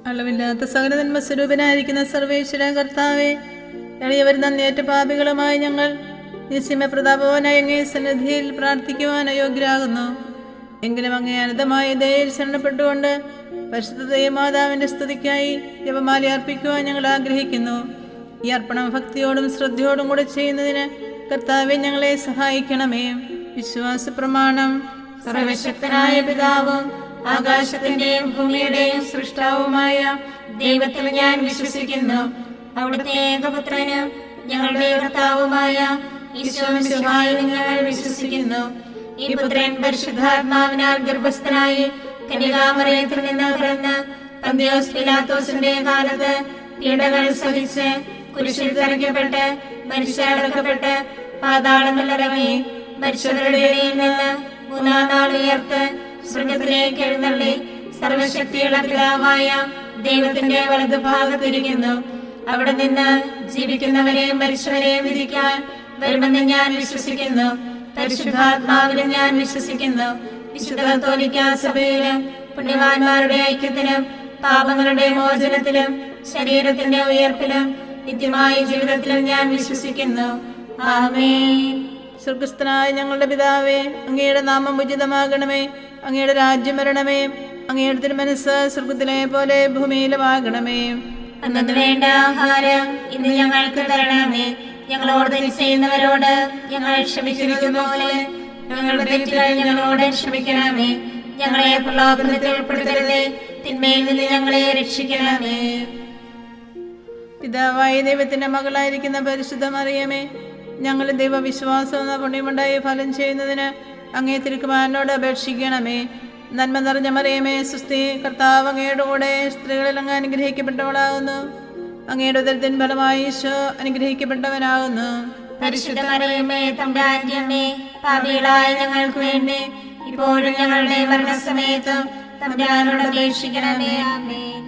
അളവില്ലാത്ത സകല നന്മ സ്വരൂപനായിരിക്കുന്ന സർവേശ്വര കർത്താവെ, എളിയവർ നന്ദിയേറ്റ പാപികളുമായി ഞങ്ങൾ നിസ്യമ പ്രതാപവാനായ അങ്ങേ സന്നിധിയിൽ പ്രാർത്ഥിക്കുവാൻ അയോഗ്യരാകുന്നു. എങ്കിലും അങ്ങേ അനന്തമായ ദയയിൽ ശരണപ്പെട്ടുകൊണ്ട് പരിശുദ്ധ ദൈവമാതാവിന്റെ സ്തുതിക്കായി ജപമാല അർപ്പിക്കുവാൻ ഞങ്ങൾ ആഗ്രഹിക്കുന്നു. ഈ അർപ്പണം ഭക്തിയോടും ശ്രദ്ധയോടും കൂടെ ചെയ്യുന്നതിന് കർത്താവെ ഞങ്ങളെ സഹായിക്കണമേ. വിശ്വാസ പ്രമാണം. സർവശക്തനായ പിതാവും ആകാശത്തിന്റെയും ഭൂമിയുടെയും സൃഷ്ടാവുമായ ദൈവത്തിൽ ഞാൻ വിശ്വസിക്കുന്നു. അവിടുത്തെ ഏകപുത്രനും ഞങ്ങളുടെ കർത്താവുമായ ഈശോമിശിഹായിൽ ഞങ്ങൾ വിശ്വസിക്കുന്നു. ഈ പുത്രൻ പരിശുദ്ധാത്മാവിനാൽ ഗർഭസ്ഥനായി കന്യകാമറിയത്തിൽ നിന്ന് പിറന്ന് പന്തിയോസ് പിലാത്തോസിന്റെ കാലത്ത് പീഡകൾ സഹിച്ച് കുരിശിൽ തറയ്ക്കപ്പെട്ട് മരിച്ചടക്കപ്പെട്ട് പാതാളങ്ങളിൽ ഇറങ്ങി മരിച്ചവരുടെ ഇടയിൽ നിന്ന് മൂന്നാം നാൾ ഉയർത്ത് സ്വർഗത്തിലേക്ക് എഴുന്നള്ളി സർവശക്തിയുള്ള പിതാവായ ദൈവത്തിന്റെ വലതുഭാഗത്തിരിക്കുന്നു. അവിടെ നിന്ന് ജീവിക്കുന്നവരെയും മരിച്ചവരെയും വിധിക്കാൻ വരുമെന്ന് ഞാൻ വിശ്വസിക്കുന്നു. പരിശുദ്ധാത്മാവിലും ഞാൻ വിശ്വസിക്കുന്നു. വിശുദ്ധ കത്തോലിക്കാ സഭയിലും പുണ്യവാന്മാരുടെ ഐക്യത്തിലും പാപങ്ങളുടെ മോചനത്തിലും ശരീരത്തിന്റെ ഉയർപ്പിലും നിത്യമായ ജീവിതത്തിലും ഞാൻ വിശ്വസിക്കുന്നു. ആമേൻ. സ്വർഗസ്ഥനായ ഞങ്ങളുടെ പിതാവേ, അങ്ങയുടെ നാമം ഉചിതമാകണമേ. അങ്ങയുടെ രാജ്യം വരണമേ. അങ്ങയുടെ തിരുമനസ്സ് സ്വർഗത്തിലെ പോലെ ഭൂമിയിലുമാകണമേ. അന്നു വേണ്ട ആഹാരം ഇന്ന് ഞങ്ങൾക്ക് തരണമേ. ഞങ്ങളോട് തെറ്റ് ചെയ്യുന്നവരോട് ഞങ്ങൾ ക്ഷമിച്ചിരിക്കുന്ന പോലെ ഞങ്ങളുടെ തെറ്റുകൾ ഞങ്ങളോട് ക്ഷമിക്കണമേ. ഞങ്ങളെ പ്രലോഭനത്തിൽ ഉൾപ്പെടുത്തരുതേ, തിന്മയിൽ നിന്ന് ഞങ്ങളെ രക്ഷിക്കണമേ. പിതാവായ ദൈവത്തിന്റെ മകളായിരിക്കുന്ന പരിശുദ്ധ മറിയമേ, ഞങ്ങൾ ദൈവവിശ്വാസം എന്ന പുണ്യമുണ്ടായി ഫലം ചെയ്യുന്നതിന് അങ്ങേ തിരുക്കുമാരനോട് അപേക്ഷിക്കണമേ. നന്മ നിറഞ്ഞ മറിയമേ, സുസ്ഥി, കർത്താവ് അങ്ങയുടെ കൂടെ സ്ത്രീകളിൽ അങ്ങ് അനുഗ്രഹിക്കപ്പെട്ടവളാകുന്നു. അങ്ങയുടെ ഉദരത്തിൻ ഫലമായി ഈശോ അനുഗ്രഹിക്കപ്പെട്ടവനാകുന്നു. പരിശുദ്ധ മറിയമേ, തമ്പുരാന്റെ അമ്മേ, പാപികളായ ഞങ്ങൾക്ക് വേണ്ടി ഇപ്പോഴും ഞങ്ങളുടെ മരണസമയത്തും തമ്പുരാനോട് അപേക്ഷിക്കണമേ. ആമേൻ.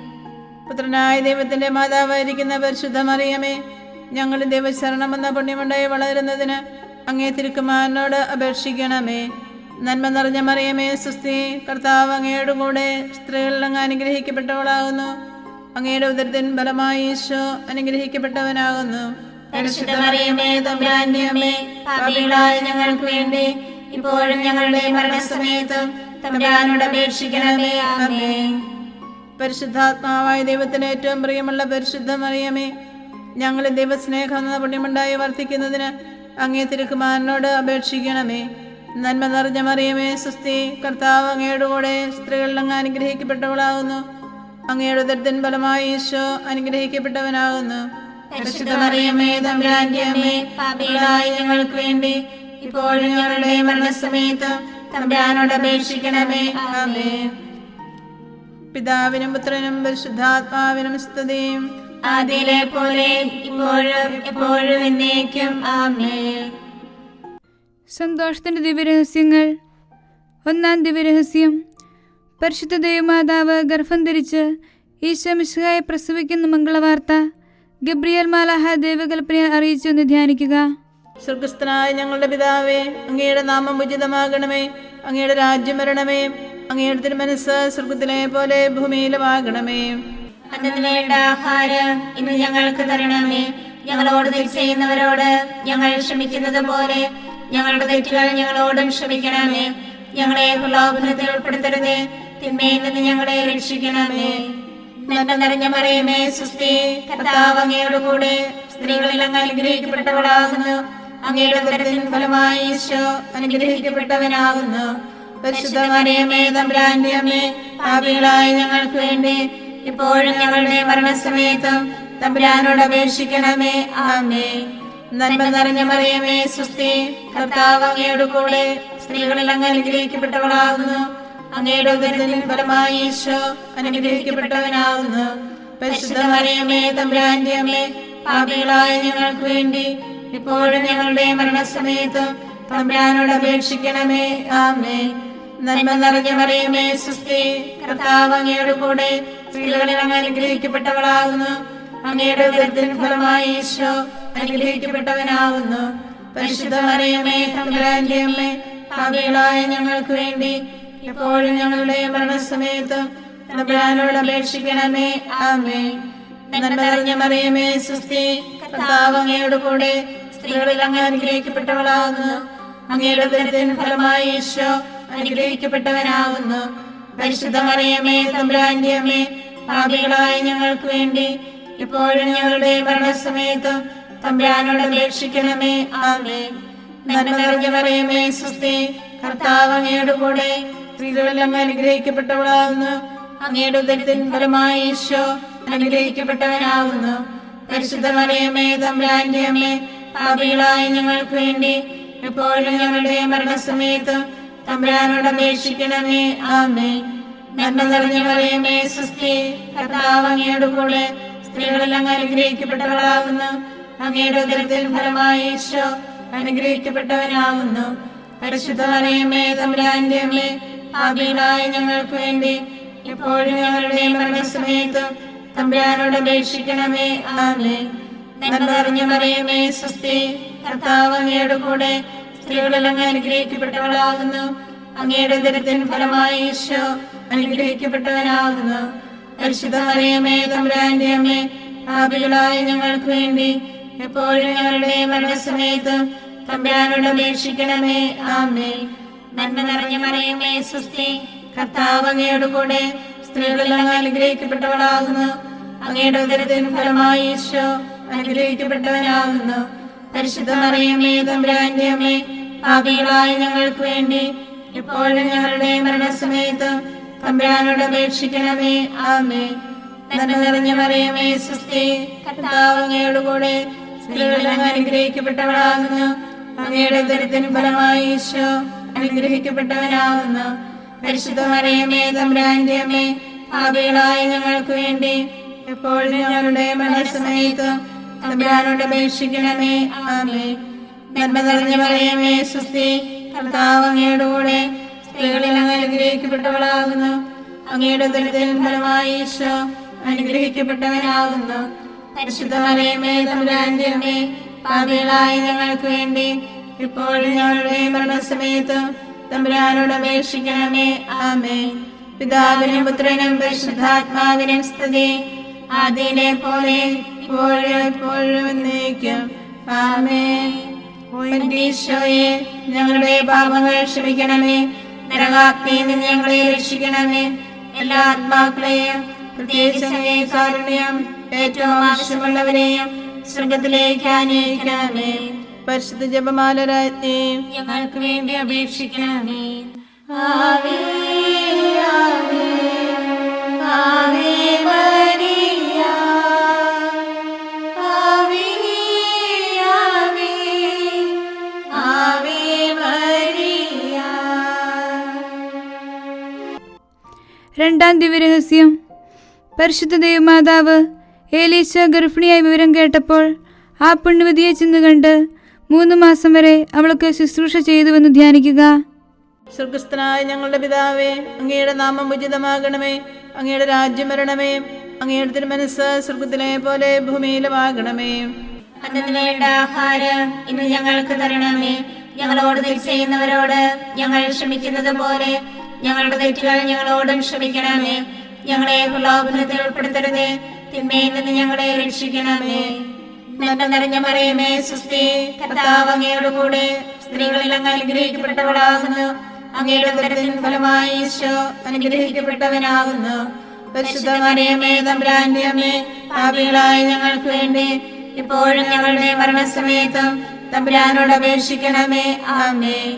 പുത്രനായ ദൈവത്തിന്റെ മാതാവായിരിക്കുന്ന പരിശുദ്ധ മറിയമേ, ഞങ്ങൾ ദൈവശരണം എന്ന പുണ്യമുണ്ടായി വളരുന്നതിന് അങ്ങേ തിരുക്കുമാരനോട് അപേക്ഷിക്കണമേ. നന്മ നിറഞ്ഞ മറിയമേ, സുസ്ഥി, കർത്താവ് അങ്ങയുടെ കൂടെ സ്ത്രീകളിൽ അങ്ങ് അനുഗ്രഹിക്കപ്പെട്ടവളാകുന്നു. അങ്ങയുടെ ഉദരത്തിൻ ഫലമായി ഈശോ അനുഗ്രഹിക്കപ്പെട്ടവനാകുന്നു. പരിശുദ്ധ മറിയമേ, തമ്പുരാന്റെ അമ്മേ, പാപികളായ ഞങ്ങൾക്ക് വേണ്ടി ഇപ്പോഴും ഞങ്ങളുടെ മരണസമയത്തും തമ്പുരാനോട് അപേക്ഷിക്കണമേ. ആമേൻ. പരിശുദ്ധാത്മാവായ ദൈവത്തിന് ഏറ്റവും പ്രിയമുള്ള പരിശുദ്ധ മറിയമേ, ഞങ്ങൾ ദൈവസ്നേഹം എന്ന പുണ്യമുണ്ടായി വർദ്ധിക്കുന്നതിന് അങ്ങേ തിരുക്കുമാരനോട് അപേക്ഷിക്കണമേ. നന്മ നിറഞ്ഞ മറിയമേ, സുസ്ഥി, കർത്താവ് അങ്ങയുടെ കൂടെ സ്ത്രീകളിൽ അങ്ങ് അനുഗ്രഹിക്കപ്പെട്ടവളാകുന്നു. അങ്ങയുടെ ഉദരത്തിൻ ഫലമായി ഈശോ അനുഗ്രഹിക്കപ്പെട്ടവനാകുന്നു. പരിശുദ്ധ മറിയമേ, തമ്പുരാന്റെ അമ്മേ, പാപികളായ ഞങ്ങൾക്ക് വേണ്ടി ഇപ്പോഴും ഞങ്ങളുടെ മരണസമയത്തും തമ്പുരാനോട് അപേക്ഷിക്കണമേ. ആമേൻ. പിതാവിനും പുത്രനും പരിശുദ്ധാത്മാവിനും സ്തുതിയും ആദിയിലെ പോലെ ഇപ്പോഴും എപ്പോഴും എന്നേക്കും. ആമേൻ. സന്തോഷത്തിന്റെ ദിവ്യരഹസ്യങ്ങൾ. ഒന്നാം ദിവ്യരഹസ്യം, പരിശുദ്ധ ദൈവമാതാവ് ഗർഭം ധരിച്ച് ഈശോ മിശിഹായെ പ്രസവിക്കുന്ന മംഗളവാർത്ത ഗബ്രിയേൽ മാലാഹ ദൈവകൽപ്പനയെ അറിയിച്ചു എന്ന് ധ്യാനിക്കുക. സ്വർഗസ്ഥനായ ഞങ്ങളുടെ പിതാവേ, അങ്ങയുടെ നാമം ഉചിതമാകണമേ. അങ്ങയുടെ രാജ്യം വരണമേ. അങ്ങയുടെ തിരുമനസ്സ് സ്വർഗത്തിലെ പോലെ ഭൂമിയിലുമാകണമേ. അന്നു വേണ്ട ആഹാരം ഇന്ന് ഞങ്ങൾക്ക് തരണമേ. ഞങ്ങളോട് തെറ്റ് ചെയ്യുന്നവരോട് ഞങ്ങൾ ക്ഷമിക്കുന്നത് പോലെ ഞങ്ങളുടെ തെറ്റുകൾ ഞങ്ങളോടും ക്ഷമിക്കണമേ. ഞങ്ങളെ പ്രലോഭനത്തിൽ ഉൾപ്പെടുത്തരുതേ, തിന്മയിൽ നിന്ന് ഞങ്ങളെ രക്ഷിക്കണമേ. നന്മ നിറഞ്ഞ മറിയമേ, സുസ്ഥി, കർത്താവ് അങ്ങയുടെ കൂടെ സ്ത്രീകളിൽ അങ്ങ് അനുഗ്രഹിക്കപ്പെട്ടവളാകുന്നു. അങ്ങയുടെ ഉദരത്തിൻ ഫലമായി ഈശോ അനുഗ്രഹിക്കപ്പെട്ടവനാകുന്നു. പരിശുദ്ധ മറിയമേ, തമ്പുരാന്റെ അമ്മേ, പാപികളായ ഞങ്ങൾക്ക് വേണ്ടി ഇപ്പോഴും ഞങ്ങളുടെ മരണസമയത്തും തമ്പുരാനോട് അപേക്ഷിക്കണമേ. ആമേൻ. നന്മ നിറഞ്ഞ മറിയമേ, സുസ്ഥി, കർത്താവ് അങ്ങയുടെ കൂടെ സ്ത്രീകളിൽ അങ്ങ് അനുഗ്രഹിക്കപ്പെട്ടവളാകുന്നു. അങ്ങയുടെ ഉദരത്തിൻ ഫലമായി ഈശോ അനുഗ്രഹിക്കപ്പെട്ടവനാകുന്നു. പരിശുദ്ധ മറിയമേ, തമ്പുരാന്റെ അമ്മേ, പാപികളായ ഞങ്ങൾക്ക് വേണ്ടി ഇപ്പോഴും ഞങ്ങളുടെ മരണസമയത്തും തമ്പുരാനോട് അപേക്ഷിക്കണമേ. ആമേൻ. നന്മ നിറഞ്ഞ മറിയമേ, സുസ്ഥി, കർത്താവ് അങ്ങയുടെ കൂടെ സ്ത്രീകളിൽ അങ്ങ് അനുഗ്രഹിക്കപ്പെട്ടവളാകുന്നു. അങ്ങയുടെ ഉദരത്തിൻ ഫലമായി ഈശോ അനുഗ്രഹിക്കപ്പെട്ടവനാകുന്നു. പരിശുദ്ധ മറിയമേ, തമ്പുരാന്റെ അമ്മേ, പാപികളായ ഞങ്ങൾക്ക് വേണ്ടി ഇപ്പോഴും ഞങ്ങളുടെ മരണസമയത്തും തമ്പുരാനോട് അപേക്ഷിക്കണമേ. ആമേൻ. നന്മ നിറഞ്ഞ മറിയമേ സുസ്തി, കർത്താവ് അങ്ങയുടെ കൂടെ സ്ത്രീകളിൽ അങ്ങ് അനുഗ്രഹിക്കപ്പെട്ടവളാകുന്നു. അങ്ങയുടെ ഉദരത്തിൻ ഫലമായി ഈശോ അനുഗ്രഹിക്കപ്പെട്ടവനാകുന്നു. പരിശുദ്ധ മറിയമേ തമ്പുരാന്റെ അമ്മേ, പാപികളായ ഞങ്ങൾക്ക് വേണ്ടി ഇപ്പോഴും ഞങ്ങളുടെ മരണസമയത്തും തമ്പുരാനോട് അപേക്ഷിക്കണമേ. ആമേൻ. നന്മ നിറഞ്ഞ മറിയമേ സുസ്തി, കർത്താവ് അങ്ങയുടെ കൂടെ സ്ത്രീകളിൽ അങ്ങ് അനുഗ്രഹിക്കപ്പെട്ടവളാകുന്നു. അങ്ങയുടെ ഉദരത്തിൻ ഫലമായി ഈശോ അനുഗ്രഹിക്കപ്പെട്ടവനാകുന്നു. പരിശുദ്ധ മറിയമേ തമ്പുരാന്റെ അമ്മേ, പാപികളായ ഞങ്ങൾക്ക് വേണ്ടി എപ്പോഴും ഞങ്ങളുടെ മരണസമയത്തും തമ്പുരാനോട് അപേക്ഷിക്കണമേ. ആമേൻ. നന്മ നിറഞ്ഞ മറിയമേ സുസ്തി, കർത്താവ് അങ്ങയുടെ കൂടെ സ്ത്രീകളിൽ അങ്ങ് അനുഗ്രഹിക്കപ്പെട്ടവളാകുന്നു. അങ്ങയുടെ ഉദരത്തിൻ ഫലമായി ഈശോ അനുഗ്രഹിക്കപ്പെട്ടവനാകുന്നു. പരിശുദ്ധ മറിയമേ തമ്പുരാന്റെ അമ്മേ, പാപികളായ ഞങ്ങൾക്ക് വേണ്ടി എപ്പോഴും ഞങ്ങളുടെ മരണസമയത്തും തമ്പുരാനോട് അപേക്ഷിക്കണമേ. ആമേൻ. നന്മ നിറഞ്ഞ മറിയമേ സുസ്തി, കർത്താവ് അങ്ങയുടെ കൂടെ സ്ത്രീകളിൽ അങ്ങ് അനുഗ്രഹിക്കപ്പെട്ടവളാകുന്നു. അങ്ങയുടെ ഉദരത്തിൻ ഫലമായി ഈശോ അനുഗ്രഹിക്കപ്പെട്ടവനാകുന്നു. പരിശുദ്ധ മറിയമേ തമ്പുരാന്റെ അമ്മേ, പാപികളായ ഞങ്ങൾക്ക് വേണ്ടി എപ്പോഴും ഞങ്ങളുടെ മരണസമയത്തും തമ്പുരാനോട് അപേക്ഷിക്കണമേ. ആമേൻ. നന്മ നിറഞ്ഞ മറിയമേ സുസ്തി, കർത്താവ് അങ്ങയുടെ കൂടെ സ്ത്രീകളിൽ അങ്ങ് അനുഗ്രഹിക്കപ്പെട്ടവളാകുന്നു. അങ്ങയുടെ ഉദരത്തിൻ ഫലമായി ഈശോ അനുഗ്രഹിക്കപ്പെട്ടവനാകുന്നു. പരിശുദ്ധ മറിയമേ തമ്പുരാന്റെ അമ്മേ, പാപികളായ ഞങ്ങൾക്ക് വേണ്ടി എപ്പോഴും ഞങ്ങളുടെ മരണസമയത്തും തമ്പുരാനോട് അപേക്ഷിക്കണമേ. ആമേൻ. നന്മ നിറഞ്ഞ മറിയമേ സുസ്തി, കർത്താവ് അങ്ങയുടെ കൂടെ സ്ത്രീകളിൽ അങ്ങ് അനുഗ്രഹിക്കപ്പെട്ടവളാകുന്നു. അങ്ങയുടെ ഉദരത്തിൻ ഫലമായി ഈശോ അനുഗ്രഹിക്കപ്പെട്ടവനാകുന്നു. പരിശുദ്ധ മറിയമേ തമ്പുരാന്റെ അമ്മേ, പാപികളായ ഞങ്ങൾക്ക് വേണ്ടി എപ്പോഴും ഞങ്ങളുടെ മരണസമയത്തും തമ്പുരാനോട് അപേക്ഷിക്കണമേ. ആമേൻ. നന്മ നിറഞ്ഞ മറിയമേ സുസ്തി, കർത്താവ് അങ്ങയുടെ കൂടെ സ്ത്രീകളിൽ അങ്ങ് അനുഗ്രഹിക്കപ്പെട്ടവളാകുന്നു. അങ്ങയുടെ ഉദരത്തിൻ ഫലമായി ഈശോ അനുഗ്രഹിക്കപ്പെട്ടവനാകുന്നു. പരിശുദ്ധ മറിയമേ തമ്പുരാന്റെ അമ്മേ, പാപികളായ ഞങ്ങൾക്ക് വേണ്ടി ഇപ്പോഴും ഞങ്ങളുടെ മരണസമയത്തും തമ്പുരാനോട് അപേക്ഷിക്കണമേ. ആമേൻ. പിതാവിനും പുത്രനും പരിശുദ്ധാത്മാവിനും സ്തുതി, ആദിയിലെ പോലെ ഇപ്പോഴും എപ്പോഴും എന്നേക്കും. ആമേൻ. ഈശോയെ, ഞങ്ങളുടെ പാപങ്ങൾ ക്ഷമിക്കണമേ. നരകാഗ്നിയിൽ നിന്ന് ഞങ്ങളെ രക്ഷിക്കണമേ. എല്ലാ ആത്മാക്കളെയും പ്രത്യേകിച്ച് കാരുണ്യം ഏറ്റവും ആവശ്യമുള്ളവരെയും സ്വർഗത്തിലേക്ക് ആനയിക്കണമേ. പരിശുദ്ധ ജപമാല രാജ്ഞി, ഞങ്ങൾക്ക് വേണ്ടി അപേക്ഷിക്കണമേ. ആവേ ആവേ ആവേ മരിയ, ആവേ ആവേ ആവേ മരിയ. രണ്ടാം ദിവ്യരഹസ്യം. പരിശുദ്ധ ദൈവമാതാവ് ഏലീശ ഗർഭിണിയായ വിവരം കേട്ടപ്പോൾ ആ പുണ്യവതിയെ ചെന്ന് കണ്ട് 3 മാസം വരെ അവൾക്ക് ശുശ്രൂഷ ചെയ്തുവെന്ന് ധ്യാനിക്കുക. സ്വർഗസ്ഥനായ ഞങ്ങളുടെ പിതാവേ, അങ്ങയുടെ നാമം ഉചിതമാകണമേ. അങ്ങയുടെ രാജ്യം വരണമേ. അങ്ങയുടെ തിരുമനസ്സ് സ്വർഗത്തിലെ പോലെ ഭൂമിയിലുമാകണമേ. അന്നത്തിന് വേണ്ട ആഹാരം ഇന്ന് ഞങ്ങൾക്ക് തരണമേ. ഞങ്ങളോട് തെറ്റ് ചെയ്യുന്നവരോട് ഞങ്ങൾ ക്ഷമിക്കുന്നത് പോലെ ഞങ്ങളുടെ തെറ്റുകൾ ഞങ്ങളോടും ക്ഷമിക്കണമേ. ഞങ്ങളെ പ്രലോഭനത്തിൽ ഉൾപ്പെടുത്തരുതേ, തിന്മയിൽ നിന്ന് ഞങ്ങളെ രക്ഷിക്കണമേ. നന്മ നിറഞ്ഞ മറിയമേ സുസ്തി, കർത്താവ് അങ്ങയുടെ കൂടെ സ്ത്രീകളിൽ അങ്ങ് അനുഗ്രഹിക്കപ്പെട്ടവളാകുന്നു. അങ്ങയുടെ ഉദരത്തിൻ ഫലമായി ഈശോ അനുഗ്രഹിക്കപ്പെട്ടവനാകുന്നു. പരിശുദ്ധ മറിയമേ തമ്പുരാന്റെ അമ്മേ, പാപികളായ ഞങ്ങൾക്ക് വേണ്ടി ഇപ്പോഴും ഞങ്ങളുടെ മരണസമയത്തും തമ്പുരാനോട് അപേക്ഷിക്കണമേ. ആമേൻ.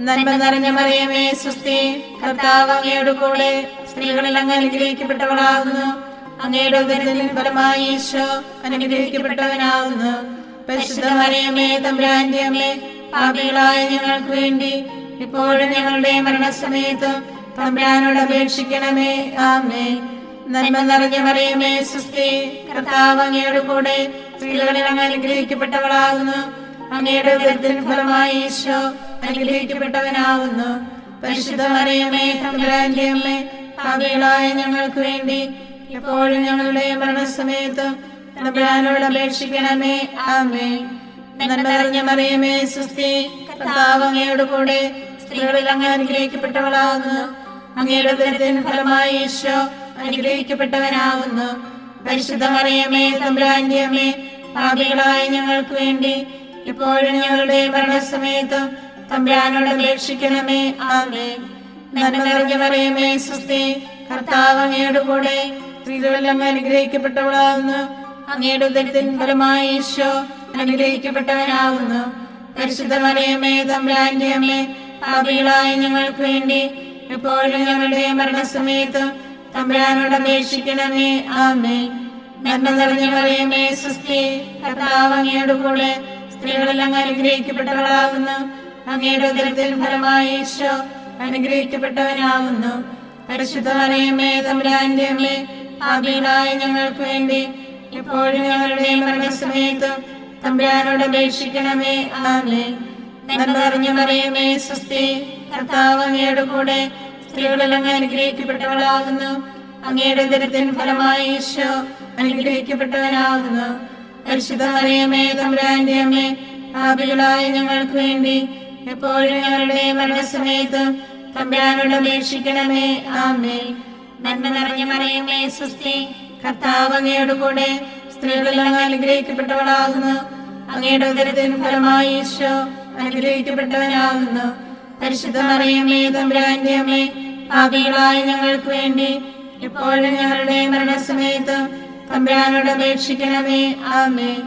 നന്മ നിറഞ്ഞ മറിയമേ സുസ്തി, കർത്താവ് അങ്ങയുടെ കൂടെ സ്ത്രീകളിൽ അങ്ങ് അനുഗ്രഹിക്കപ്പെട്ടവളാകുന്നു. അങ്ങയുടെ ഉദരത്തിൻ ഫലമായി ഈശോ അനുഗ്രഹിക്കപ്പെട്ടവനാകുന്നു. പരിശുദ്ധ മറിയമേ തമ്പുരാന്റെ അമ്മേ, പാപികളായ ഞങ്ങൾക്ക് വേണ്ടി ഇപ്പോഴും ഞങ്ങളുടെ മരണസമയത്തും തമ്പുരാനോട് അപേക്ഷിക്കണമേ. ആമേൻ. നന്മ നിറഞ്ഞ മറിയമേ സുസ്തി, കർത്താവ് അങ്ങയുടെ കൂടെ സ്ത്രീകളിൽ അങ്ങ് അനുഗ്രഹിക്കപ്പെട്ടവളാകുന്നു. അങ്ങയുടെ ഉദരത്തിൻ ഫലമായി ഈശോ അനുഗ്രഹിക്കപ്പെട്ടവനാകുന്നു. പരിശുദ്ധ മറിയമേ തമ്പുരാന്റെ അമ്മേ, പാപികളായ ഞങ്ങൾക്ക് വേണ്ടി എപ്പോഴും ഞങ്ങളുടെ മരണസമയത്തും തമ്പുരാനോട് അപേക്ഷിക്കണമേ. ആമേൻ. നന്മ നിറഞ്ഞ മറിയമേ സുസ്തി, കർത്താവ് അങ്ങയുടെ കൂടെ സ്ത്രീകളിൽ അങ്ങ് അനുഗ്രഹിക്കപ്പെട്ടവളാകുന്നു. അങ്ങയുടെ ഉദരത്തിൻ ഫലമായി ഈശോ അനുഗ്രഹിക്കപ്പെട്ടവനാകുന്നു. പരിശുദ്ധ മറിയമേ തമ്പുരാന്റെ അമ്മേ, പാപികളായ ഞങ്ങൾക്ക് വേണ്ടി ഇപ്പോഴും ഞങ്ങളുടെ മരണസമയത്തും തമ്പുരാനോട് അപേക്ഷിക്കണമേ. ആമേൻ. നന്മ നിറഞ്ഞ മറിയമേ സ്വസ്തി, കർത്താവ് അങ്ങയുടെ കൂടെ സ്ത്രീകളെല്ലാം അനുഗ്രഹിക്കപ്പെട്ടവളാകുന്നു. അങ്ങയുടെ ഉദരത്തിൻ ഫലമായി ഈശോ അനുഗ്രഹിക്കപ്പെട്ടവനാകുന്നു. പരിശുദ്ധ മറിയമേ തമ്പുരാന്റെ അമ്മേ, പാപികളായ ഞങ്ങൾക്ക് വേണ്ടി എപ്പോഴും ഞങ്ങളുടെ മരണസമയത്തും തമ്പുരാനോട് അപേക്ഷിക്കണമേ. ആമേൻ. നന്മ നിറഞ്ഞ മറിയമേ സ്വസ്തി, കർത്താവ് അങ്ങയുടെ കൂടെ സ്ത്രീകളെല്ലാം അനുഗ്രഹിക്കപ്പെട്ടവളാകുന്നു. അങ്ങയുടെ ഉദരത്തിൻ ഫലമായി ഈശോ അനുഗ്രഹിക്കപ്പെട്ടവനാകുന്നു. പരിശുദ്ധ മറിയമേ തമ്പുരാന്റെ അമ്മേ, പാപികളായ ഞങ്ങൾക്ക് വേണ്ടി എപ്പോഴും ഞങ്ങളുടെ മരണസമയത്തും തമ്പുരാനോട് അപേക്ഷിക്കണമേ. ആമേൻ. നന്മ നിറഞ്ഞ മറിയമേ സ്വസ്തി, കർത്താവ് അങ്ങയുടെ കൂടെ സ്ത്രീകളെല്ലാം അനുഗ്രഹിക്കപ്പെട്ടവളാകുന്നു. അങ്ങയുടെ ഉദരത്തിൻ ഫലമായി ഈശോ അനുഗ്രഹിക്കപ്പെട്ടവനാകുന്നു. പരിശുദ്ധ മറിയമേ തമ്പുരാന്റെ അമ്മേ, പാപികളായ ഞങ്ങൾക്ക് വേണ്ടി എപ്പോഴും ഞങ്ങളുടെ മരണസമയത്തും തമ്പുരാനോട് അപേക്ഷിക്കണമേ. ആമേൻ. നന്മ നിറഞ്ഞ മറിയമേ സ്വസ്തി, കർത്താവ് അങ്ങയുടെ കൂടെ സ്ത്രീകളെല്ലാം അനുഗ്രഹിക്കപ്പെട്ടവളാകുന്നു. അങ്ങയുടെ ഉദരത്തിൻ ഫലമായി ഈശോ അനുഗ്രഹിക്കപ്പെട്ടവനാകുന്നു. പരിശുദ്ധ മറിയമേ തമ്പുരാന്റെ അമ്മേ, പാപികളായ ഞങ്ങൾക്ക് വേണ്ടി ഇപ്പോഴും ഞങ്ങളുടെ മരണസമയത്തും തമ്പുരാനോട് അപേക്ഷിക്കണമേ. ആമേൻ.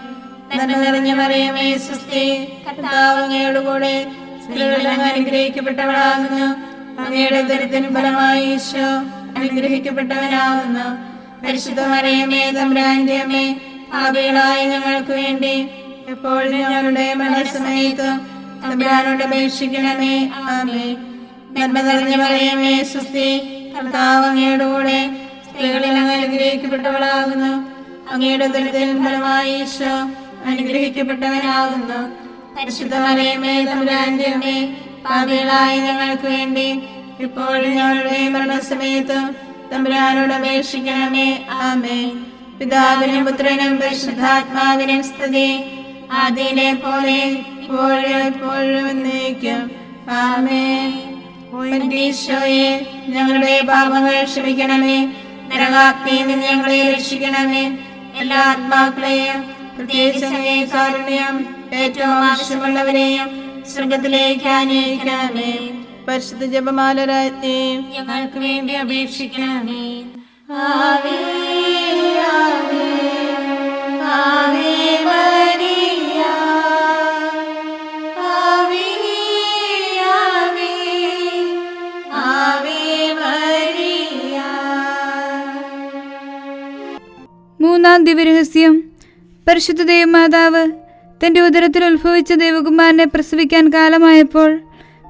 നന്മ നിറഞ്ഞ മറിയമേ സ്വസ്തി, കർത്താവ് അങ്ങയുടെ കൂടെ സ്ത്രീകളെല്ലാം അനുഗ്രഹിക്കപ്പെട്ടവളാകുന്നു. അങ്ങയുടെ ഉദരത്തിൻ ഫലമായി ഈശോ അനുഗ്രഹിക്കപ്പെട്ടവനാകുന്നു. പരിശുദ്ധ മറിയമേ തമ്പുരാന്റെ അമ്മേ, പാപികളായ ഞങ്ങൾക്ക് വേണ്ടി എപ്പോഴും ഞങ്ങളുടെ മരണസമയത്തും തമ്പുരാനോട് അപേക്ഷിക്കണമേ. ആമേൻ. നന്മ നിറഞ്ഞ മറിയമേ സ്വസ്തി, കർത്താവ് അങ്ങയുടെ കൂടെ സ്ത്രീകളെല്ലാം അനുഗ്രഹിക്കപ്പെട്ടവളാകുന്നു. അങ്ങയുടെ ഉദരത്തിൻ ഫലമായി ഈശോ അനുഗ്രഹിക്കപ്പെട്ടവനാകുന്നു. പരിശുദ്ധ മറിയമേ തമ്പുരാന്റെ അമ്മേ, പാപികളായ ഞങ്ങൾക്ക് വേണ്ടി ഇപ്പോഴും ഞങ്ങളുടെ മരണസമയത്തും തമ്പുരാനോട് അപേക്ഷിക്കണമേ. ആമേൻ. പിതാവിനും പുത്രനും പരിശുദ്ധാത്മാവിനും സ്തുതി, ആദിയിലെ പോലെ ഇപ്പോഴും എപ്പോഴും എന്നേക്കും. ആമേൻ. ഈശോയെ, ഞങ്ങളുടെ പാപങ്ങൾ ക്ഷമിക്കണമേ. നരകാഗ്നിയിൽ നിന്ന് ഞങ്ങളെ രക്ഷിക്കണമേ. എല്ലാ ആത്മാക്കളെയും പ്രത്യേകിച്ച് കാരുണ്യം ഏറ്റവും ആവശ്യമുള്ളവരെയും സ്വർഗത്തിലേക്ക് ആനയിക്കണമേ. പരിശുദ്ധ ജപമാല രാജ്ഞി ഞങ്ങൾക്ക് വേണ്ടി അപേക്ഷിക്കണമേ. ആവേ ആവേ ആവേ മരിയ, ആവേ ആവേ ആവേ മരിയ. മൂന്നാം ദിവ്യരഹസ്യം. പരിശുദ്ധ ദൈവമാതാവ് തന്റെ ഉദരത്തിൽ ഉത്ഭവിച്ച ദൈവകുമാരനെ പ്രസവിക്കാൻ കാലമായപ്പോൾ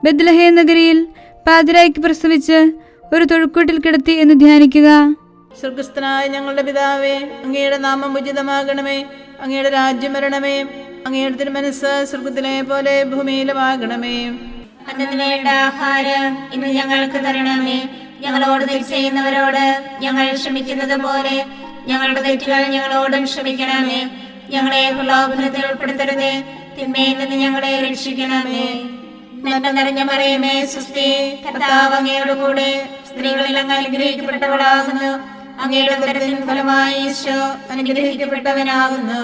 ബെത്ലഹേം നഗരിയിൽ പാതിരായ്ക്ക് പ്രസവിച്ച് ഒരു തൊഴുക്കൂട്ടിൽ കിടത്തി എന്ന് ധ്യാനിക്കുക. സ്വർഗസ്ഥനായ ഞങ്ങളുടെ പിതാവേ, അങ്ങയുടെ നാമം ഉചിതമാകണമേ. അങ്ങയുടെ രാജ്യം വരണമേ. അങ്ങയുടെ തിരുമനസ്സ് സ്വർഗത്തിലെ പോലെ ഭൂമിയിലുമാകണമേ. അന്നത്തിന് വേണ്ട ആഹാരം ഇന്ന് ഞങ്ങൾക്ക് തരണമേ. ഞങ്ങളോട് തെറ്റ് ചെയ്യുന്നവരോട് ഞങ്ങൾ ക്ഷമിക്കുന്നത് പോലെ ഞങ്ങളുടെ തെറ്റുകൾ ഞങ്ങളോടും ക്ഷമിക്കണമേ. ഞങ്ങളെ പ്രലോഭനത്തിൽ ഉൾപ്പെടുത്തരുതേ, തിന്മയിൽ നിന്ന് ഞങ്ങളെ രക്ഷിക്കണമേ. നന്മ നിറഞ്ഞ മറിയമേ സ്വസ്തി, കർത്താവ് അങ്ങയുടെ കൂടെ സ്ത്രീകളെല്ലാം അനുഗ്രഹിക്കപ്പെട്ടവളാകുന്നു. അങ്ങയുടെ ഉദരത്തിൻ ഫലമായി ഈശോ അനുഗ്രഹിക്കപ്പെട്ടവനാകുന്നു.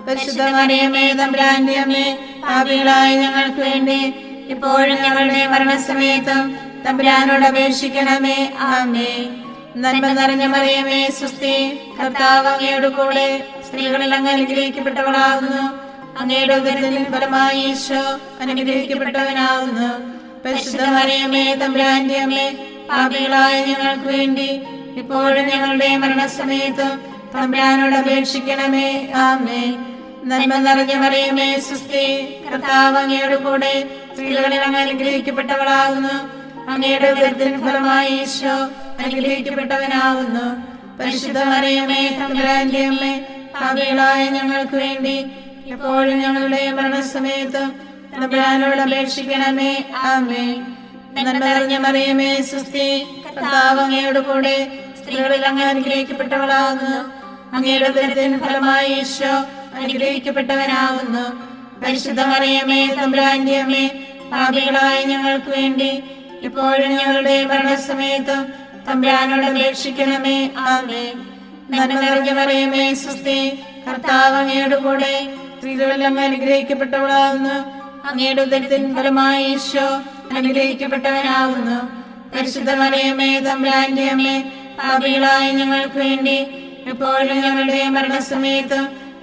പരിശുദ്ധ മറിയമേ തമ്പുരാന്റെ അമ്മേ, പാപികളായ ഞങ്ങൾക്ക് വേണ്ടി ഇപ്പോഴും ഞങ്ങളുടെ മരണസമയത്തും തമ്പുരാനോട് അപേക്ഷിക്കണമേ. ആമേൻ. നന്മ നിറഞ്ഞ മറിയമേ സ്വസ്തി, കർത്താവ് അങ്ങയുടെ കൂടെ സ്ത്രീകളെല്ലാം അനുഗ്രഹിക്കപ്പെട്ടവളാകുന്നു. അങ്ങയുടെ ഉദരത്തിൻ ഫലമായി ഈശോ അനുഗ്രഹിക്കപ്പെട്ടവനാകുന്നു. പരിശുദ്ധ മറിയമേ തമ്പുരാന്റെ അമ്മേ, പാപികളായ ഞങ്ങൾക്ക് വേണ്ടി ഇപ്പോഴും ഞങ്ങളുടെ മരണസമയത്തും തമ്പുരാനോട് അപേക്ഷിക്കണമേ. ആമേൻ. നന്മ നിറഞ്ഞ മറിയമേ സ്വസ്തി, കർത്താവ് അങ്ങയുടെ കൂടെ സ്ത്രീകളെല്ലാം അനുഗ്രഹിക്കപ്പെട്ടവളാകുന്നു. അങ്ങയുടെ ഉദരത്തിൻ ഫലമായി ഈശോ അനുഗ്രഹിക്കപ്പെട്ടവനാകുന്നു. പരിശുദ്ധ മറിയമേ തമ്പുരാന്റെ അമ്മേ, പാപികളായ ഞങ്ങൾക്ക് വേണ്ടി എപ്പോഴും ഞങ്ങളുടെ മരണസമയത്തും തമ്പുരാനോട് അപേക്ഷിക്കണമേ. ആമേൻ. നന്മ നിറഞ്ഞ മറിയമേ സ്വസ്തി, കർത്താവ് അങ്ങയുടെ കൂടെ സ്ത്രീകളെല്ലാം അനുഗ്രഹിക്കപ്പെട്ടവളാകുന്നു. അങ്ങയുടെ ഉദരത്തിൻ ഫലമായി ഈശോ അനുഗ്രഹിക്കപ്പെട്ടവനാകുന്നു. പരിശുദ്ധ മറിയമേ തമ്പുരാന്റെ അമ്മേ, പാപികളായ ഞങ്ങൾക്ക് വേണ്ടി ഇപ്പോഴും ഞങ്ങളുടെ മരണസമയത്തും തമ്പുരാനോട് അപേക്ഷിക്കണമേ. ആമേൻ. നന്മ നിറഞ്ഞ മറിയമേ സ്വസ്തി, കർത്താവ് അങ്ങയുടെ കൂടെ, സ്ത്രീകളിൽ അങ്ങ് അനുഗ്രഹിക്കപ്പെട്ടവളാകുന്നു. അങ്ങയുടെ ഉദരത്തിൻ ഫലമായി ഈശോ അനുഗ്രഹിക്കപ്പെട്ടവനാകുന്നു. പരിശുദ്ധ മറിയമേ തമ്പുരാന്റെ അമ്മേ, പാപികളായ ഞങ്ങൾക്ക് വേണ്ടി എപ്പോഴും ഞങ്ങളുടെ മരണസമയത്ത്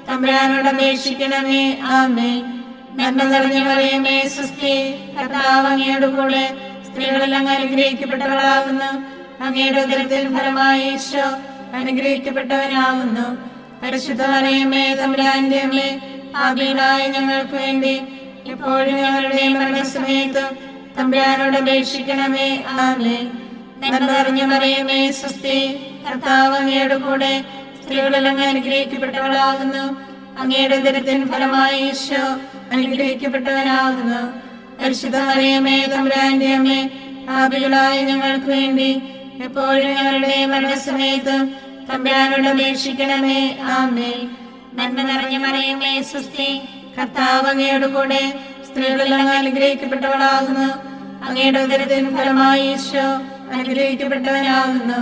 തമ്പുരാനോട് അപേക്ഷിക്കണമേ. ആമേൻ. നന്മ നിറഞ്ഞ മറിയമേ സ്വസ്തി, കർത്താവ് അങ്ങയുടെ കൂടെ, സ്ത്രീകളിൽ അങ്ങ് അനുഗ്രഹിക്കപ്പെട്ടവളാകുന്നു. അങ്ങയുടെ ഉദരത്തിൻ ഫലമായി ഈശോ അനുഗ്രഹിക്കപ്പെട്ടവനാകുന്നു. പരിശുദ്ധ മറിയമേ തമ്പുരാന്റെ അമ്മേ, പാപികളായ ഞങ്ങൾക്ക് വേണ്ടി എപ്പോഴും ഞങ്ങളുടെ മരണസമയത്ത് തമ്പുരാനോട് അപേക്ഷിക്കണമേ. ആമേൻ. നന്മ നിറഞ്ഞ മറിയമേ സ്വസ്തി, കർത്താവ് അങ്ങയുടെ കൂടെ, സ്ത്രീകളിൽ അങ്ങ് അനുഗ്രഹിക്കപ്പെട്ടവളാകുന്നു. അങ്ങയുടെ ഉദരത്തിൻ ഫലമായി ഈശോ അനുഗ്രഹിക്കപ്പെട്ടവനാകുന്നു. പരിശുദ്ധ മറിയമേ തമ്പുരാന്റെ അമ്മേ, പാപികളായ ഞങ്ങൾക്ക് വേണ്ടി എപ്പോഴും ഞങ്ങളുടെ മരണസമയത്ത് തമ്പുരാനോട് അപേക്ഷിക്കണമേ. ആമേൻ. നന്മ നിറഞ്ഞ മറിയമേ സ്വസ്തി, കർത്താവ് അങ്ങയുടെ കൂടെ, സ്ത്രീകളിൽ അങ്ങ് അനുഗ്രഹിക്കപ്പെട്ടവളാകുന്നു. അങ്ങയുടെ ഉദരത്തിൻ ഫലമായി ഈശോ അനുഗ്രഹിക്കപ്പെട്ടവനാകുന്നു.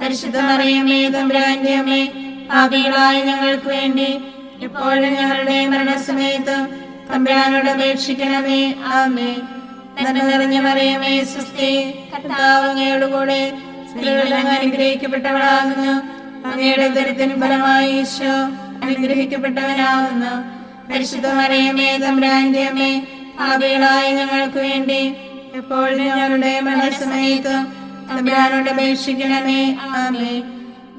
പരിശുദ്ധ മറിയമേ തമ്പുരാന്റെ അമ്മേ, പാപികളായ ഞങ്ങൾക്ക് വേണ്ടി എപ്പോഴും ഞങ്ങളുടെ മരണസമയത്ത് തമ്പുരാനോട് അപേക്ഷിക്കണമേ. ആമേൻ. നന്മ നിറഞ്ഞ മറിയമേ സ്വസ്തി, കർത്താവ് അങ്ങയുടെ കൂടെ, സ്ത്രീകളിൽ അങ്ങ് അനുഗ്രഹിക്കപ്പെട്ടവളാകുന്നു. അങ്ങയുടെ ഉദരത്തിൻ ഫലമായി ഈശോ അനുഗ്രഹിക്കപ്പെട്ടവനാകുന്നു. പരിശുദ്ധ മറിയമേ തമ്പുരാന്റെ അമ്മേ, പാപികളായ ഞങ്ങൾക്ക് വേണ്ടി എപ്പോഴും ഞങ്ങളുടെ മരണസമയത്ത് തമ്പുരാനോട് അപേക്ഷിക്കണമേ. ആമേൻ.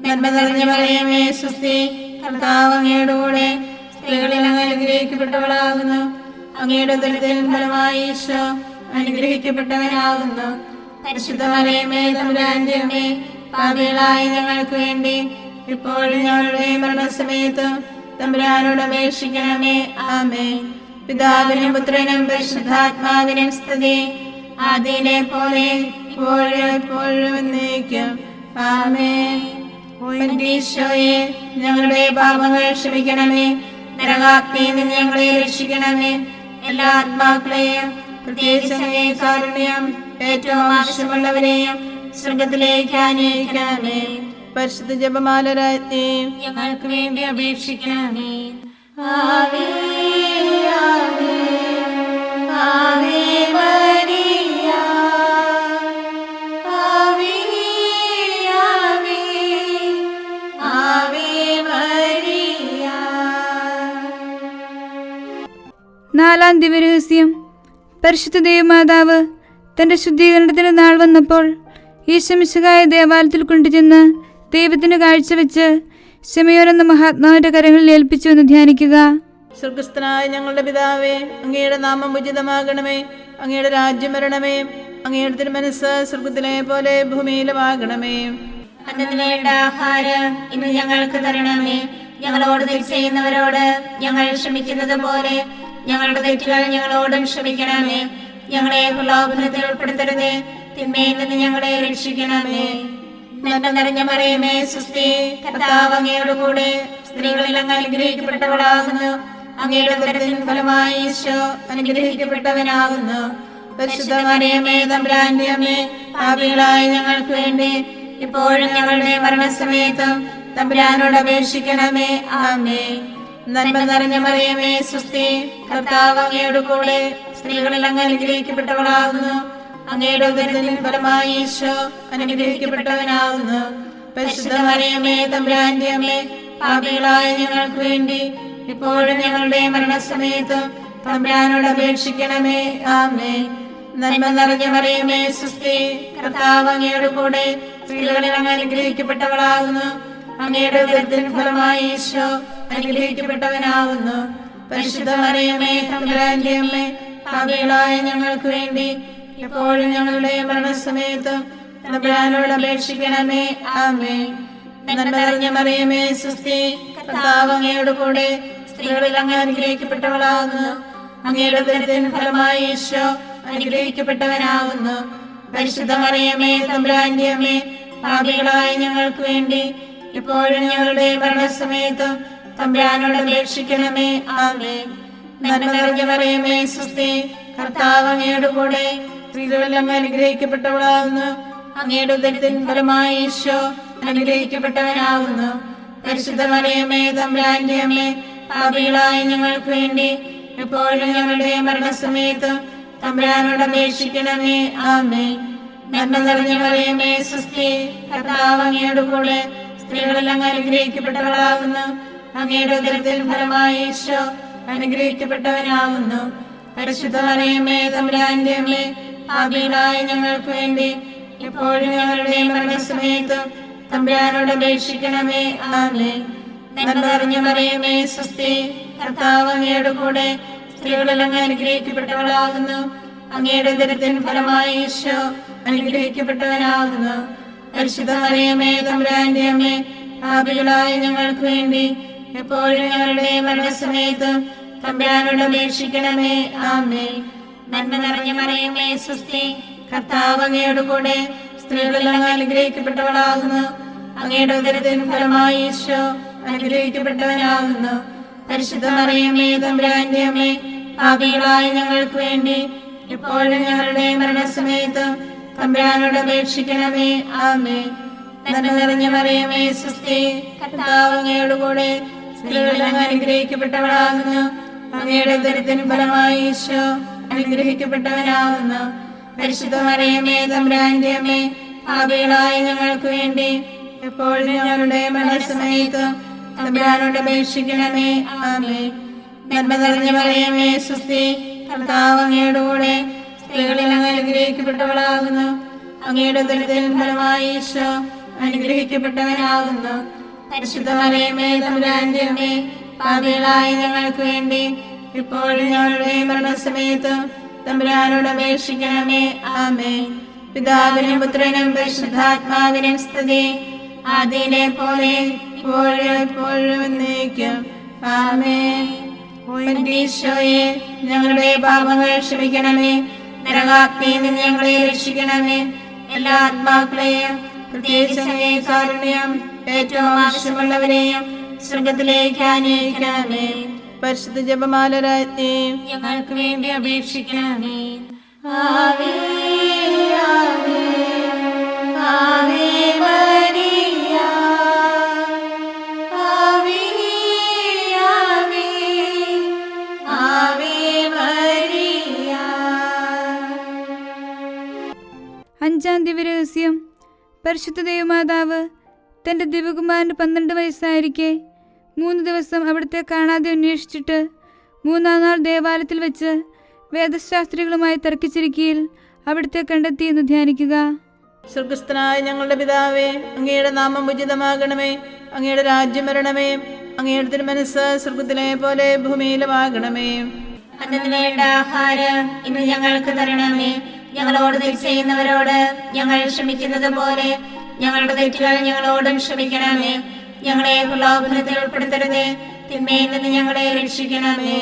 നന്മ നിറഞ്ഞ മറിയമേ സ്വസ്തി, കർത്താവ് അങ്ങയുടെ കൂടെ, സ്ത്രീകളിൽ അങ്ങ് അനുഗ്രഹിക്കപ്പെട്ടവളാകുന്നു. അങ്ങയുടെ ഉദരത്തിൻ ഫലമായി ഈശോ അനുഗ്രഹിക്കപ്പെട്ടവനാകുന്നു. പരിശുദ്ധ മറിയമേ തമ്പുരാന്റെ അമ്മേ, പാപികളായ ഞങ്ങൾക്ക് വേണ്ടി ഇപ്പോഴും ഞങ്ങളുടെ മരണസമയത്ത് തമ്പുരാനോട് അപേക്ഷിക്കണമേ. ആമേൻ. പിതാവിനും പുത്രനും പരിശുദ്ധാത്മാവിനും സ്തുതി, ആദിയിലെ പോലെ ഇപ്പോഴും എപ്പോഴും എന്നേക്കും. ആമേൻ. ഈശോയെ, ഞങ്ങളുടെ പാപങ്ങൾ ക്ഷമിക്കണമേ. നരകാഗ്നിയിൽ നിന്ന് ഞങ്ങളെ രക്ഷിക്കണമേ. എല്ലാ ആത്മാക്കളെയും, പ്രത്യേകിച്ച് അങ്ങേ കാരുണ്യം ഏറ്റവും ആവശ്യമുള്ളവരെയും സ്വർഗത്തിലേക്ക് ആനയിക്കണമേ. പരിശുദ്ധ ജപമാല രാജ്ഞി, ഞങ്ങൾക്ക് വേണ്ടി അപേക്ഷിക്കണമേ. ആവേ ആവേ ആവേ മരിയ, ആവേ ആവേ ആവേ മരിയ. നാലാം ദിവരഹസ്യം. പരിശുദ്ധ ദൈവമാതാവ് തന്റെ ശുദ്ധീകരണത്തിന്റെ നാൾ വന്നപ്പോൾ ഈശോമിശിഹായെ ദേവാലയത്തിൽ കൊണ്ടുചെന്ന് ദൈവത്തിന് കാഴ്ചവെച്ച് ശമയോൻ എന്ന മഹാത്മാവിന്റെ കരങ്ങളിൽ ഏൽപ്പിച്ചു എന്ന് ധ്യാനിക്കുക. സ്വർഗസ്ഥനായ ഞങ്ങളുടെ പിതാവേ, അങ്ങയുടെ നാമം ഉചിതമാകണമേ. അങ്ങയുടെ രാജ്യം വരണമേ. അങ്ങയുടെ തിരുമനസ്സ് സ്വർഗത്തിലെ പോലെ ഭൂമിയിലുമാകണമേ. അന്നന്ന് വേണ്ട ആഹാരം ഇന്ന് ഞങ്ങൾക്ക് തരണമേ. ഞങ്ങളോട് തെറ്റ് ചെയ്യുന്നവരോട് ഞങ്ങൾ ക്ഷമിക്കുന്നത് പോലെ ഞങ്ങളുടെ തെറ്റുകൾ ഞങ്ങളോടും ക്ഷമിക്കണമേ. ഞങ്ങളെ പ്രലോഭനത്തിൽ ഉൾപ്പെടുത്തരുതേ, തിന്മയിൽ നിന്ന് ഞങ്ങളെ രക്ഷിക്കണമേ. നന്മ നിറഞ്ഞ മറിയമേ സ്വസ്തി, കർത്താവ് അങ്ങയുടെ കൂടെ, സ്ത്രീകളിൽ അങ്ങ് അനുഗ്രഹിക്കപ്പെട്ടവളാകുന്നു. അങ്ങയുടെ ഉദരത്തിൻ ഫലമായി ഈശോ അനുഗ്രഹിക്കപ്പെട്ടവനാകുന്നു. പരിശുദ്ധ മറിയമേ തമ്പുരാന്റെ അമ്മേ, പാപികളായ ഞങ്ങൾക്ക് വേണ്ടി ഇപ്പോഴും ഞങ്ങളുടെ മരണസമയത്തും തമ്പുരാനോട് അപേക്ഷിക്കണമേ. ആമേൻ. നന്മ നിറഞ്ഞ മറിയമേ സ്വസ്തി, കർത്താവ് അങ്ങയുടെ കൂടെ, സ്ത്രീകളിൽ അങ്ങ് അനുഗ്രഹിക്കപ്പെട്ടവളാകുന്നു. അങ്ങയുടെ ഉദരത്തിൻ ഫലമായി ഈശോ അനുഗ്രഹിക്കപ്പെട്ടവനാകുന്നു. പരിശുദ്ധ മറിയമേ തമ്പുരാന്റെ അമ്മേ, പാപികളായ ഞങ്ങൾക്ക് വേണ്ടി ഇപ്പോഴും ഞങ്ങളുടെ മരണസമയത്തും തമ്പുരാനോട് അപേക്ഷിക്കണമേ. ആമേൻ. നന്മ നിറഞ്ഞ മറിയമേ സ്വസ്തി, കർത്താവ് അങ്ങയുടെ കൂടെ, സ്ത്രീകളിൽ അങ്ങ് അനുഗ്രഹിക്കപ്പെട്ടവളാകുന്നു. അങ്ങയുടെ ഉദരത്തിൻ ഫലമായി ഈശോ അനുഗ്രഹിക്കപ്പെട്ടവനാകുന്നു. പരിശുദ്ധ മറിയമേ തമ്പുരാന്റെ അമ്മേ, പാപികളായ ഞങ്ങൾക്ക് വേണ്ടി എപ്പോഴും ഞങ്ങളുടെ മരണസമയത്തും തമ്പുരാനോട് അപേക്ഷിക്കണമേ. ആമേൻ. നന്മ നിറഞ്ഞ മറിയമേ സ്വസ്തി, കർത്താവ് അങ്ങയുടെ കൂടെ, സ്ത്രീകളിൽ അങ്ങ് അനുഗ്രഹിക്കപ്പെട്ടവളാകുന്നു. അങ്ങയുടെ ഉദരത്തിൻ ഫലമായി ഈശോ അനുഗ്രഹിക്കപ്പെട്ടവനാകുന്നു. പരിശുദ്ധ മറിയമേ തമ്പുരാന്റെ അമ്മേ, പാപികളായ ഞങ്ങൾക്ക് വേണ്ടി എപ്പോഴും ഞങ്ങളുടെ മരണസമയത്തും തമ്പുരാനോട് അപേക്ഷിക്കണമേ. ആമേൻ. നന്മ നിറഞ്ഞ മറിയമേ സ്വസ്തി, കർത്താവ് അങ്ങയുടെ കൂടെ, സ്ത്രീകളിൽ അങ്ങ് അനുഗ്രഹിക്കപ്പെട്ടവളാകുന്നു. അങ്ങയുടെ ഉദരത്തിൻ ഫലമായി ഈശോ അനുഗ്രഹിക്കപ്പെട്ടവനാകുന്നു. പരിശുദ്ധ മറിയമേ തമ്പുരാന്റെ അമ്മേ, പാപികളായ ഞങ്ങൾക്ക് വേണ്ടി എപ്പോഴും ഞങ്ങളുടെ മരണസമയത്ത് തമ്പുരാനോട് അപേക്ഷിക്കണമേ. ആമേൻ. നന്മ നിറഞ്ഞ മറിയമേ സ്വസ്തി, കർത്താവ് അങ്ങയുടെ കൂടെ സ്ത്രീകളെല്ലാം അനുഗ്രഹിക്കപ്പെട്ടവളാകുന്നു. അങ്ങയുടെ ഉദരത്തിൻ ഫലമായി ഈശോ അനുഗ്രഹിക്കപ്പെട്ടവനാകുന്നു. പരിശുദ്ധ മറിയമേ തമ്പുരാന്റെ അമ്മേ, പാപികളായ ഞങ്ങൾക്ക് വേണ്ടി എപ്പോഴും ഞങ്ങളുടെ മരണസമയത്ത് തമ്പുരാനോട് അപേക്ഷിക്കണമേ. ആമേൻ. നന്മ നിറഞ്ഞ മറിയമേ സ്വസ്തി, കർത്താവ് അങ്ങയുടെ കൂടെ സ്ത്രീകളെല്ലാം അനുഗ്രഹിക്കപ്പെട്ടവളാകുന്നു. അങ്ങയുടെ ഉദരത്തിൻ ഫലമായി ഈശോ അനുഗ്രഹിക്കപ്പെട്ടവനാകുന്നു. പരിശുദ്ധ മറിയമേ തമ്പുരാന്റെ അമ്മേ, പാപികളായ ഞങ്ങൾക്ക് വേണ്ടി എപ്പോഴും ഞങ്ങളുടെ മരണസമയത്ത് തമ്പുരാനോട് അപേക്ഷിക്കണമേ. ആമേൻ. നന്മ നിറഞ്ഞ മറിയമേ സ്വസ്തി, കർത്താവ് അങ്ങയുടെ കൂടെ സ്ത്രീകളെല്ലാം അനുഗ്രഹിക്കപ്പെട്ടവളാകുന്നു. അങ്ങയുടെ ഉദരത്തിൻ ഫലമായി ഈശോ അനുഗ്രഹിക്കപ്പെട്ടവനാകുന്നു. പരിശുദ്ധ മറിയമേ തമ്പുരാന്റെ അമ്മേ, പാപികളായ ഞങ്ങൾക്ക് വേണ്ടി എപ്പോഴും ഞങ്ങളുടെ മരണസമയത്ത് തമ്പുരാനോട് അപേക്ഷിക്കണമേ. ആമേൻ. നന്മ നിറഞ്ഞ മറിയമേ സ്വസ്തി, കർത്താവ് അങ്ങയുടെ കൂടെ സ്ത്രീകളെല്ലാം അനുഗ്രഹിക്കപ്പെട്ടവളാകുന്നു. അങ്ങയുടെ ഉദരത്തിൻ ഫലമായി ഈശോ അനുഗ്രഹിക്കപ്പെട്ടവനാകുന്നു. പരിശുദ്ധ മറിയമേ തമ്പുരാന്റെ അമ്മേ, പാപികളായ ഞങ്ങൾക്ക് വേണ്ടി എപ്പോഴും ഞങ്ങളുടെ മരണസമയത്ത് തമ്പുരാനോട് അപേക്ഷിക്കണമേ. ആമേൻ. നന്മ നിറഞ്ഞ മറിയമേ സ്വസ്തി, കർത്താവ് അങ്ങയുടെ കൂടെ സ്ത്രീകളെല്ലാം അനുഗ്രഹിക്കപ്പെട്ടവളാകുന്നു. അങ്ങയുടെ ഉദരത്തിൻ ഫലമായി ഈശോ അനുഗ്രഹിക്കപ്പെട്ടവനാകുന്നു. പരിശുദ്ധ മറിയമേ തമ്പുരാന്റെ അമ്മേ, പാപികളായ ഞങ്ങൾക്ക് വേണ്ടി ഇപ്പോഴും ഞങ്ങളുടെ മരണസമയത്ത് തമ്പുരാനോട് അപേക്ഷിക്കണമേ. ആമേൻ. പിതാവിനും പുത്രനും പരിശുദ്ധാത്മാവിനും സ്തുതി, ആദിയിലെ പോലെ ഇപ്പോഴും എപ്പോഴും എന്നേക്കും. ആമേൻ. ഈശോയെ, ഞങ്ങളുടെ പാപങ്ങൾ ക്ഷമിക്കണമേ. നരകാഗ്നിയിൽ നിന്ന് ഞങ്ങളെ രക്ഷിക്കണമേ. എല്ലാ ആത്മാക്കളെയും പ്രത്യേകിച്ച് അങ്ങേ കാരുണ്യം ഏറ്റവും ആവശ്യമുള്ളവരെയും സ്വർഗത്തിലേക്ക് ആനയിക്കണമേ. പരിശുദ്ധ ജപമാല രാജ്ഞി, ഞങ്ങൾക്ക് വേണ്ടി അപേക്ഷിക്കണമേ. ആവേ ആവേ ആവേ മരിയ, ആവേ ആവേ ആവേ മരിയ. അഞ്ചാം ദിവ്യരഹസ്യം. പരിശുദ്ധ ദൈവമാതാവ് തൻ്റെ ദിവ്യകുമാരന് 12 വയസ്സായിരിക്കെ 3 ദിവസം അവിടുത്തെ കാണാതെ അന്വേഷിച്ചിട്ട് 3-ാം നാൾ ദേവാലയത്തിൽ വെച്ച് വേദശാസ്ത്രികളുമായി തർക്കിച്ചിരിക്കയിൽ അവിടുത്തെ കണ്ടെത്തിയെന്ന് ധ്യാനിക്കുക. സ്വർഗസ്ഥനായ ഞങ്ങളുടെ പിതാവേ, അങ്ങയുടെ നാമം ഉചിതമാകണമേ. അങ്ങയുടെ രാജ്യം വരണമേ. അങ്ങയുടെ തിരുമനസ്സ് സ്വർഗത്തിലെ പോലെ ഭൂമിയിലുമാകണമേ. അന്നു വേണ്ട ആഹാരം ഇന്ന് ഞങ്ങൾക്ക് തരണമേ. ഞങ്ങളോട് തെറ്റ് ചെയ്യുന്നവരോട് ഞങ്ങൾ ക്ഷമിക്കുന്നത് പോലെ ഞങ്ങളുടെ തെറ്റുകൾ ഞങ്ങളോടും ക്ഷമിക്കണമേ. ഞങ്ങളെ പ്രലോഭനത്തിൽ ഉൾപ്പെടുത്തരുതേ, തിന്മയിൽ നിന്ന് ഞങ്ങളെ രക്ഷിക്കണമേ.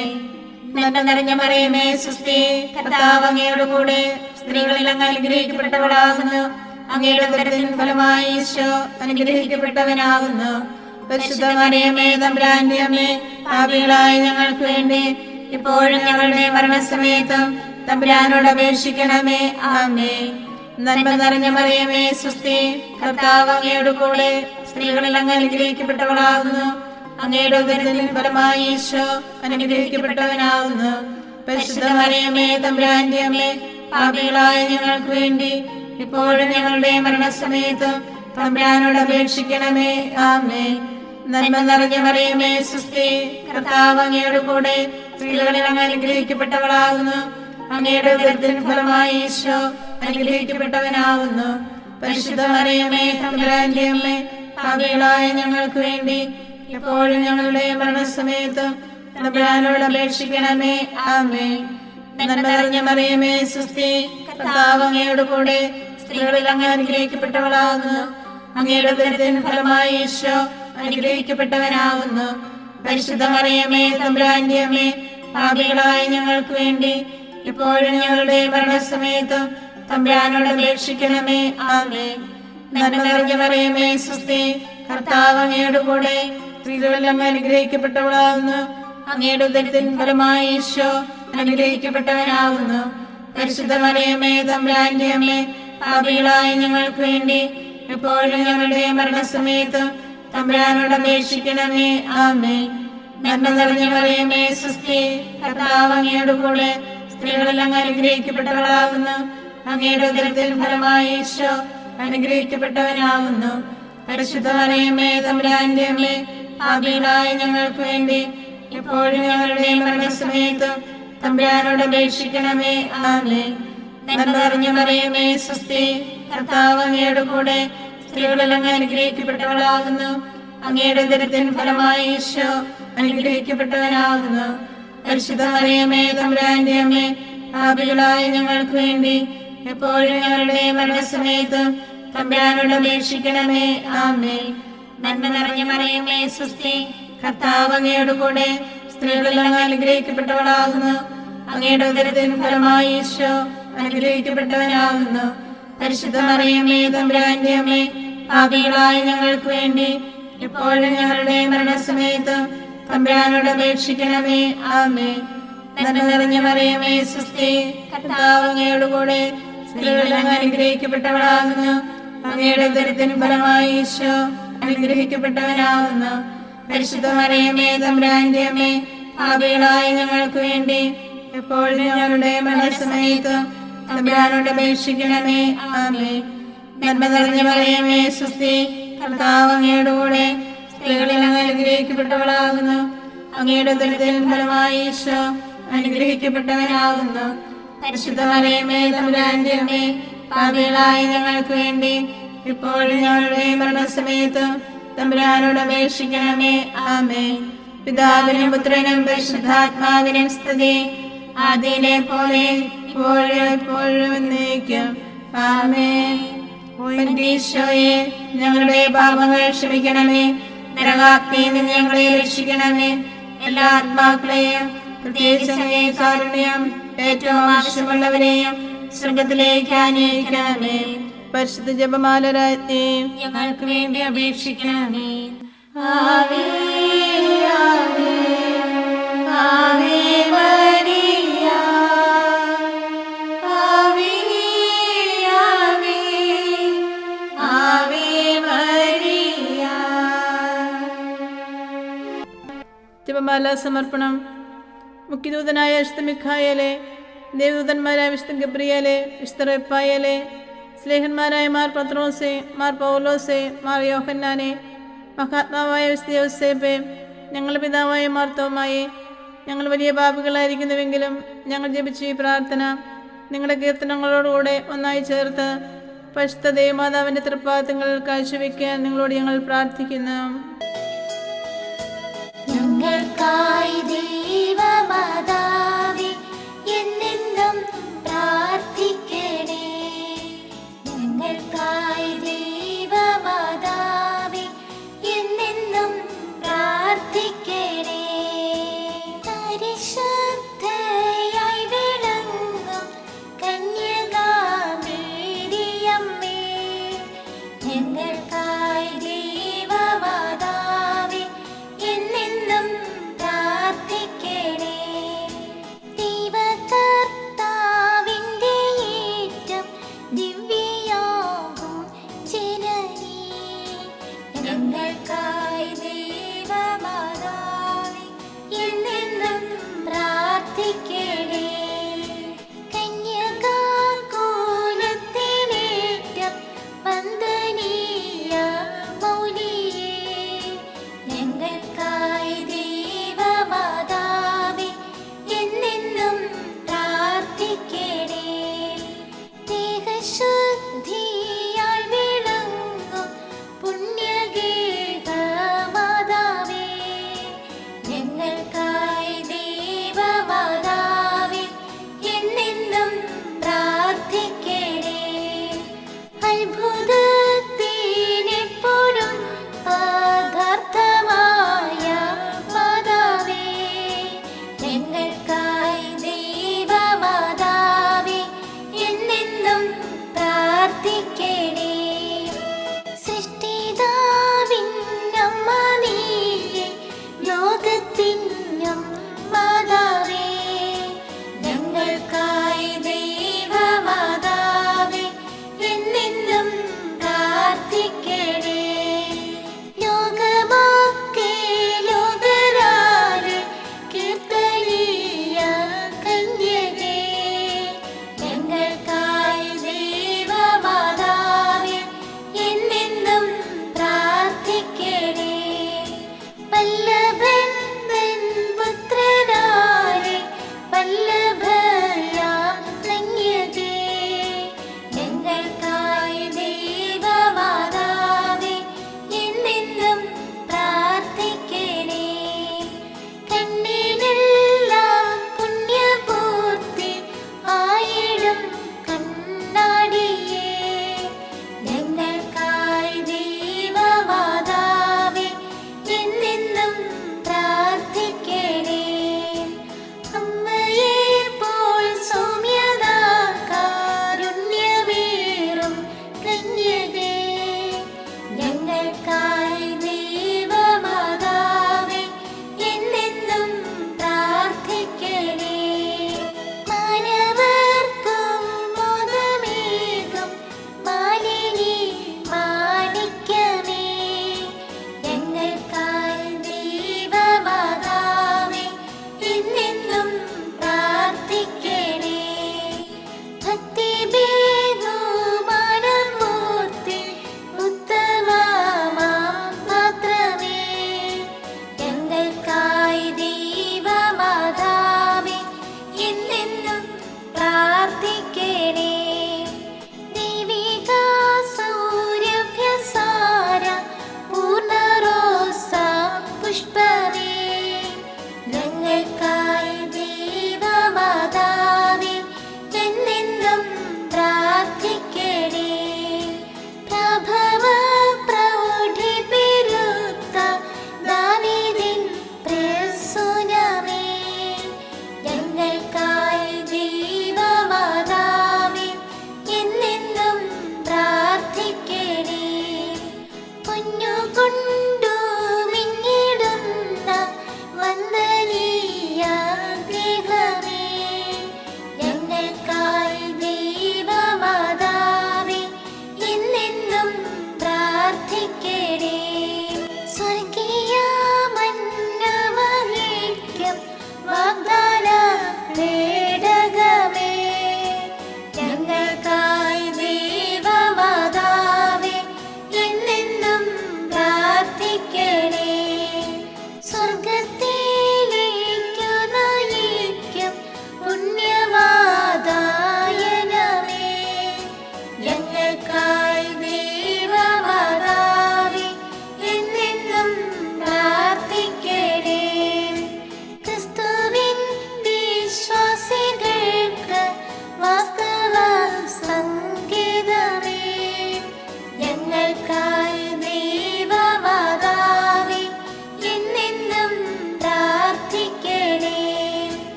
നന്മ നിറഞ്ഞ മറിയമേ സ്വസ്തി, കർത്താവ് അങ്ങയുടെ കൂടെ സ്ത്രീകളെല്ലാം അനുഗ്രഹിക്കപ്പെട്ടവളാകുന്നു. അങ്ങയുടെ ഉദരത്തിൻ ഫലമായി ഈശോ അനുഗ്രഹിക്കപ്പെട്ടവനാകുന്നു. പരിശുദ്ധ മറിയമേ തമ്പുരാന്റെ അമ്മേ, പാപികളായ ഞങ്ങൾക്ക് വേണ്ടി ഇപ്പോഴും ഞങ്ങളുടെ മരണസമയത്തും തമ്പുരാനോട് അപേക്ഷിക്കണമേ. ആമേൻ. നന്മ നിറഞ്ഞ മറിയമേ സ്വസ്തി, കർത്താവ് അങ്ങയുടെ കൂടെ സ്ത്രീകളെല്ലാം അനുഗ്രഹിക്കപ്പെട്ടവളാകുന്നു. അങ്ങയുടെ ഉദരത്തിൻ ഫലമായി ഈശോ അനുഗ്രഹിക്കപ്പെട്ടവനാകുന്നു. പരിശുദ്ധ മറിയമേ തമ്പുരാന്റെ അമ്മേ, പാപികളായ ഞങ്ങൾക്ക് വേണ്ടി ഇപ്പോഴും ഞങ്ങളുടെ മരണസമയത്തും തമ്പുരാനോട് അപേക്ഷിക്കണമേ. ആമേൻ. നന്മ നിറഞ്ഞ മറിയമേ സ്വസ്തി, കർത്താവ് അങ്ങയുടെ കൂടെ സ്ത്രീകളെല്ലാം അനുഗ്രഹിക്കപ്പെട്ടവളാകുന്നു. അങ്ങയുടെ ഉദരത്തിൻ ഫലമായി ഈശോ അനുഗ്രഹിക്കപ്പെട്ടവനാകുന്നു. പരിശുദ്ധ മറിയമേ തമ്പുരാന്റെ അമ്മേ, പാപികളായ ഞങ്ങൾക്ക് വേണ്ടി എപ്പോഴും ഞങ്ങളുടെ മരണസമയത്തും തമ്പുരാനോട് അപേക്ഷിക്കണമേ. ആമേൻ. നന്മ നിറഞ്ഞ മറിയമേ സ്വസ്തി, കർത്താവ് അങ്ങയുടെ കൂടെ സ്ത്രീകളെല്ലാം അനുഗ്രഹിക്കപ്പെട്ടവളാകുന്നു. അങ്ങയുടെ ഉദരത്തിൻ ഫലമായി ഈശോ അനുഗ്രഹിക്കപ്പെട്ടവനാകുന്നു. പരിശുദ്ധ മറിയമേ തമ്പുരാന്റെ അമ്മേ, പാപികളായ ഞങ്ങൾക്ക് വേണ്ടി ഇപ്പോഴും ഞങ്ങളുടെ മരണസമയത്തും തമ്പുരാനോട് അപേക്ഷിക്കണമേ. ആമേൻ. നന്മ നിറഞ്ഞ മറിയമേ സ്വസ്തി, കർത്താവ് അങ്ങയുടെ കൂടെ സ്ത്രീകളെല്ലാം അനുഗ്രഹിക്കപ്പെട്ടവളാകുന്നു. അങ്ങയുടെ ഉദരത്തിൻ ഫലമായി ഈശോ അനുഗ്രഹിക്കപ്പെട്ടവനാകുന്നു. പരിശുദ്ധ മറിയമേ തമ്പുരാന്റെ അമ്മേ, പാപികളായ ഞങ്ങൾക്ക് വേണ്ടി എപ്പോഴും ഞങ്ങളുടെ മരണസമയത്ത് തമ്പുരാനോട് അപേക്ഷിക്കണമേ. ആമേൻ. നന്മ നിറഞ്ഞ മറിയമേ, സ്വസ്തി, കർത്താവ് അങ്ങയുടെ കൂടെ സ്ത്രീകളെല്ലാം അനുഗ്രഹിക്കപ്പെട്ടവളാകുന്നു. അങ്ങയുടെ ഉദരത്തിൻ ഫലമായി ഈശോ അനുഗ്രഹിക്കപ്പെട്ടവനാകുന്നു. പരിശുദ്ധ മറിയമേ, തമ്പുരാന്റെ അമ്മേ, പാപികളായ ഞങ്ങൾക്ക് വേണ്ടി എപ്പോഴും ഞങ്ങളുടെ മരണസമയത്ത് തമ്പുരാനോട് അപേക്ഷിക്കണമേ. ആമേൻ. നന്മ നിറഞ്ഞ മറിയമേ, സ്വസ്തി, കർത്താവ് അങ്ങയുടെ കൂടെ സ്ത്രീകളെല്ലാം അനുഗ്രഹിക്കപ്പെട്ടവളാകുന്നു. അങ്ങയുടെ ഉദരത്തിൻ ഫലമായി ഈശോ അനുഗ്രഹിക്കപ്പെട്ടവനാകുന്നു. പരിശുദ്ധ മറിയമേ, തമ്പുരാന്റെ അമ്മേ, പാപികളായ ഞങ്ങൾക്ക് വേണ്ടി എപ്പോഴും ഞങ്ങളുടെ മരണസമയത്ത് തമ്പുരാനോട് അപേക്ഷിക്കണമേ. ആമേൻ. നന്മ നിറഞ്ഞ മറിയമേ, സ്വസ്തി, കർത്താവ് അങ്ങയുടെ കൂടെ സ്ത്രീകളെല്ലാം അനുഗ്രഹിക്കപ്പെട്ടവളാകുന്നു. അങ്ങയുടെ ഉദരത്തിൻ ഫലമായി ഈശോ അനുഗ്രഹിക്കപ്പെട്ടവനാകുന്നു. പരിശുദ്ധ മറിയമേ, തമ്പുരാന്റെ അമ്മേ, പാപികളായ ഞങ്ങൾക്ക് വേണ്ടി എപ്പോഴും ഞങ്ങളുടെ മരണസമയത്ത് തമ്പുരാനോട് അപേക്ഷിക്കണമേ. ആമേൻ. നന്മ നിറഞ്ഞ മറിയമേ, സ്വസ്തി, കർത്താവ് അങ്ങയുടെ കൂടെ സ്ത്രീകളെല്ലാം അനുഗ്രഹിക്കപ്പെട്ടവളാകുന്നു. അങ്ങയുടെ ഉദരത്തിൻ ഫലമായി ഈശോ അനുഗ്രഹിക്കപ്പെട്ടവനാകുന്നു. പരിശുദ്ധ മറിയമേ, തമ്പുരാന്റെ അമ്മേ, പാപികളായ ഞങ്ങൾക്ക് വേണ്ടി എപ്പോഴും ഞങ്ങളുടെ മരണസമയത്ത് തമ്പുരാനോട് അപേക്ഷിക്കണമേ. ആമേൻ. നന്മ നിറഞ്ഞ മറിയമേ, സ്വസ്തി, കർത്താവ് അങ്ങയുടെ കൂടെ സ്ത്രീകളെല്ലാം അനുഗ്രഹിക്കപ്പെട്ടവളാകുന്നു. അങ്ങയുടെ ഉദരത്തിൻ ഫലമായി ഈശോ അനുഗ്രഹിക്കപ്പെട്ടവനാകുന്നു. പരിശുദ്ധ മറിയമേ, തമ്പുരാന്റെ അമ്മേ, പാപികളായ ഞങ്ങൾക്ക് വേണ്ടി ഇപ്പോഴും ഞങ്ങളുടെ മരണസമയത്ത് തമ്പുരാനോട് അപേക്ഷിക്കണമേ. ആമേൻ. പിതാവിനും പുത്രനും പരിശുദ്ധാത്മാവിനും സ്തുതി, ആദിയിലെ പോലെ ഇപ്പോഴും എപ്പോഴും എന്നേക്കും. ആമേൻ. ഈശോയെ, ഞങ്ങളുടെ പാപങ്ങൾ ക്ഷമിക്കണമേ. നരകാഗ്നിയിൽ നിന്ന് ഞങ്ങളെ രക്ഷിക്കണമേ. എല്ലാ ആത്മാക്കളെയും, പ്രത്യേകിച്ച് അങ്ങേ കാരുണ്യം ഏറ്റവും ആവശ്യമുള്ളവരെയും സ്വർഗത്തിലേക്ക് ആനയിക്കണമേ. പരിശുദ്ധ ജപമാല രാജ്ഞി, ഞങ്ങൾക്ക് വേണ്ടി അപേക്ഷിക്കണമേ. ആവേ ആവേ ആവേ മരിയ, ആവേ ആവേ ആവേ മരിയ. ജപമാല സമർപ്പണം. മുഖ്യദൂതനായ വിശുദ്ധ മിഖായേലെ, ദേവദൂതന്മാരായ വിശുദ്ധ ഗബ്രിയേലെ, വിശുദ്ധ റഫായേലെ, സ്ലേഹന്മാരായ മാർ പത്രോസെ, മാർ പൗലോസെ, മാർ യോഹന്നാനെ, മഹാത്മാവായ വിശുദ്ധ യോസേപ്പെ, ഞങ്ങളുടെ പിതാവായ മാർ തോമായെ, ഞങ്ങൾ വലിയ പാപികളായിരിക്കുന്നുവെങ്കിലും ഞങ്ങൾ ജപിച്ച ഈ പ്രാർത്ഥന നിങ്ങളുടെ കീർത്തനങ്ങളോടുകൂടെ ഒന്നായി ചേർത്ത് പരിശുദ്ധ ദേവമാതാവിൻ്റെ തൃപ്പാദങ്ങളിൽ കാഴ്ചവെക്കാൻ നിങ്ങളോട് ഞങ്ങൾ പ്രാർത്ഥിക്കുന്നു. ഞങ്ങൾക്കായി ദൈവമാതാവേ എന്നെന്നും പ്രാർത്ഥിക്കണേ. ഞങ്ങൾക്കായി ദൈവമാതാവേ എന്നെന്നും പ്രാർത്ഥിക്കണേ. പരിശുദ്ധയായി വിളങ്ങും കന്യകാമേരിയമ്മേ, ഞങ്ങൾക്കായി ദൈവമാതാവേ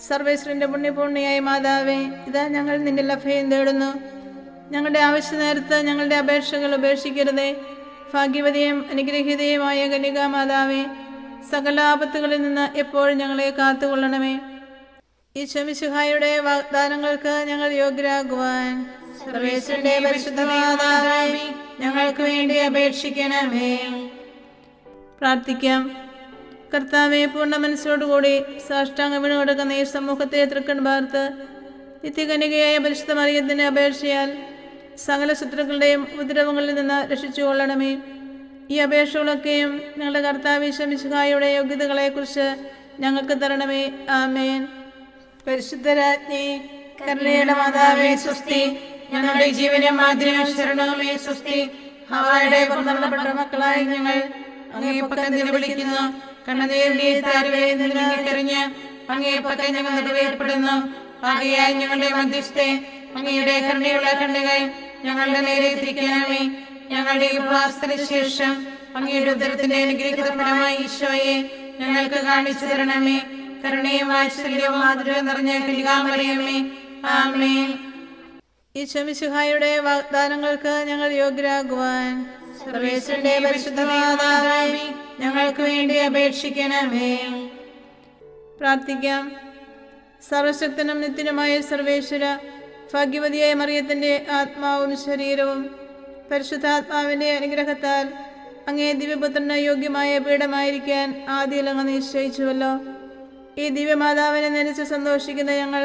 സർവേശ്വരന്റെ പുണ്യപൂർണിയായ മാതാവേ, ഇതാ ഞങ്ങൾ നിന്റെ അഭയം തേടുന്നു. ഞങ്ങളുടെ ആവശ്യ നേരത്ത് ഞങ്ങളുടെ അപേക്ഷകൾ ഉപേക്ഷിക്കരുതേ. ഭാഗ്യവതിയും അനുഗ്രഹീതയുമായ കന്യകാ മാതാവേ, സകല ആപത്തുകളിൽ നിന്ന് എപ്പോഴും ഞങ്ങളെ കാത്തുകൊള്ളണമേ. ഈശോ മിശിഹായുടെ വാഗ്ദാനങ്ങൾക്ക് ഞങ്ങൾ യോഗ്യരാകുവാൻ സർവേശ്വരന്റെ പരിശുദ്ധ മാതാവേ, ഞങ്ങൾക്ക് വേണ്ടി അപേക്ഷിക്കണമേ. പ്രാർത്ഥിക്കാം. കർത്താവെ, പൂർണ്ണ മനസ്സോടുകൂടി സാഷ്ടാംഗം വീണുകൊടുക്കുന്ന ഈ സമൂഹത്തെ തൃക്കൺ പാർത്ത് നിത്യകന്യകയായ പരിശുദ്ധ മറിയത്തിന്റെ അപേക്ഷയാൽ സകല ശത്രുക്കളുടെയും ഉപദ്രവങ്ങളിൽ നിന്ന് രക്ഷിച്ചുകൊള്ളണമേ. ഈ അപേക്ഷകളൊക്കെയും ഞങ്ങളുടെ കർത്താവ് ഈശോ മിശിഹായുടെ യോഗ്യതകളെക്കുറിച്ച് ഞങ്ങൾക്ക് തരണമേ. ആമേൻ. പരിശുദ്ധരാജ്ഞി, കരുണയുടെ മാതാവേ സ്വസ്തി. ഞങ്ങളുടെ ജീവനും മാതിരിയും ശരണവുമേ സ്വസ്തി. ഹവ്വായുടെ പുറന്തള്ളപ്പെട്ട മക്കളായി ഞങ്ങൾ അങ്ങേ പക്കം വിളിക്കുന്നു. കണ്ണുനീരിന്റെ താരുവരെ നിന്നിക്കറിഞ്ഞ് അങ്ങേ പക്കം ഞങ്ങൾ നിറവേർപ്പെടുന്നു. ആകയാൽ ഞങ്ങളുടെ മധ്യസ്ഥെ അങ്ങയുടെ കരുണയുള്ള കണ്ണുകൾ ഞങ്ങളുടെ നേരെ തിരിക്കണമേ. ഞങ്ങളുടെ ഉപവാസത്തിന് ശേഷം അങ്ങയുടെ ഉദരത്തിന്റെ അനുഗ്രഹിത ഫലമായ ഈശോയെ ഞങ്ങൾക്ക് കാണിച്ചു തരണമേ. കരുണയും വാത്സല്യവും മാധുര്യവും നിറഞ്ഞ കന്യകാമറിയമേ, ആമേൻ. ഈശോ മിശിഹായുടെ വാഗ്ദാനങ്ങൾക്ക് ഞങ്ങൾ യോഗ്യരാകുവാൻ സർവേശ്വരന്റെ പരിശുദ്ധ മാതാവേ, ഞങ്ങൾക്ക് വേണ്ടി അപേക്ഷിക്കണമേ. പ്രാർത്ഥിക്കാം. സർവശക്തനും നിത്യനുമായ സർവേശ്വര, ഭാഗ്യവതിയായ മറിയത്തിന്റെ ആത്മാവും ശരീരവും പരിശുദ്ധാത്മാവിന്റെ അനുഗ്രഹത്താൽ അങ്ങേ ദിവ്യപുത്രന് യോഗ്യമായ പീഠമായിരിക്കാൻ ആദ്യം അങ്ങ് നിശ്ചയിച്ചുവല്ലോ. ഈ ദിവ്യമാതാവിനെ നനച്ച് സന്തോഷിക്കുന്ന ഞങ്ങൾ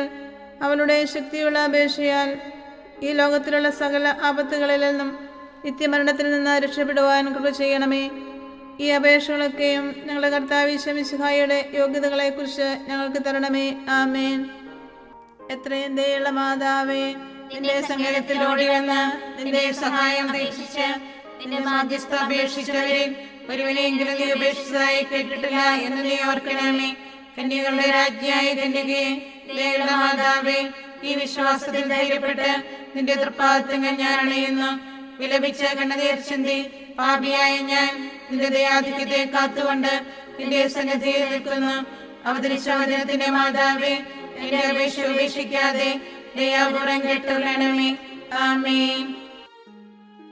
അവളുടെ ശക്തിയുള്ള അപേക്ഷയാൽ ഈ ലോകത്തിലുള്ള സകല ആപത്തുകളിൽ നിന്നും നിത്യമരണത്തിൽ നിന്ന് രക്ഷപ്പെടുവാൻ കൃപ ചെയ്യണമേ. ഈ അപേക്ഷകളൊക്കെയും ഞങ്ങളുടെ കർത്താവ് ഈശോ മിശിഹായുടെ യോഗ്യതകളെക്കുറിച്ച് ഞങ്ങൾക്ക് തരണമേ. ആമേൻ. എത്രയും ദയുള്ള മാതാവേ, നിന്റെ സങ്കേതത്തിൽ ഓടി വന്ന് നിന്റെ സഹായം അപേക്ഷിച്ച് നിന്റെ മാധ്യസ്ഥ അപേക്ഷിച്ചവരിൽ ഒരുവനെയെങ്കിലും നീ ഉപേക്ഷിച്ചതായി കേട്ടിട്ടില്ല എന്ന് നീ ഓർക്കണമേ. കന്യകളുടെ രാജ്ഞിയായ കന്യകയെ, ദയുള്ള മാതാവേ, ഈ വിശ്വാസത്തിൽ ധൈര്യപ്പെട്ട് നിന്റെ തൃപ്പാദത്തങ്ങൾ ഞാൻ അണയുന്നു. വിലപിച്ച് കണ്ണുനീർ ചിന്തി പാപിയായ ഞാൻ നിന്റെ ദയാധിക്യത്തെ കാത്തുകൊണ്ട് നിന്റെ സന്നിധിയിൽ നിൽക്കുന്നു. അവതരിച്ച വചനത്തിന്റെ മാതാവേ, എന്റെ അപേക്ഷ ഉപേക്ഷിക്കാതെ ദയാപൂർവം കേട്ടുകൊള്ളണമേ. ആമേൻ.